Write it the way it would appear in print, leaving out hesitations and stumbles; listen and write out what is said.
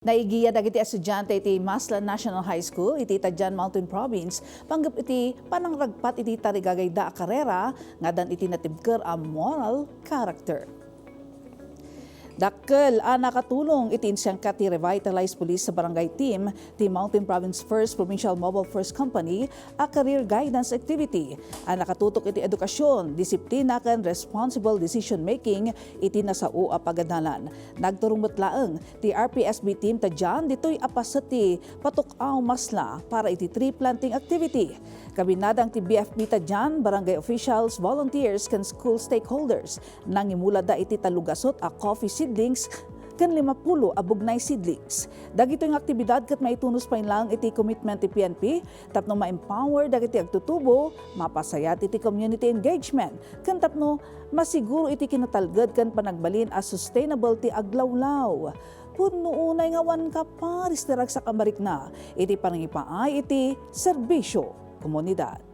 Naigiya dagiti estudyante iti Maslan National High School iti Tadjan Mountain Province panggap iti panangragpat iti tarigagayda a karera nga dan iti natibker a moral character. Dakkel nakatulong iti insyangka ti revitalized police sa barangay team ti Mountain Province First Provincial Mobile First Company a career guidance activity. Nakatutok iti edukasyon, disiplina ken responsible decision making iti nasao a pagadalan. Nagturong metlaeng ti RPSB team Tadjan ditoy apasati patukaw masla para iti tree planting activity. Kabinadang ti BFB Tadjan, barangay officials, volunteers ken school stakeholders nangimula da iti talugasot a coffee seedlings ken 50 a bugnay seedlings. Dagito yung aktibidad ket maitunos pa lang iti commitment ti PNP tapno ma-empower dagiti agtutubo, mapasayat iti community engagement ken tapno masiguro iti kinatalged ken panagbalin a sustainable ti aglawlaw. Puno unay nga wan ka paris dirag sa kamarik na iti panangipaay iti serbisyo komunidad.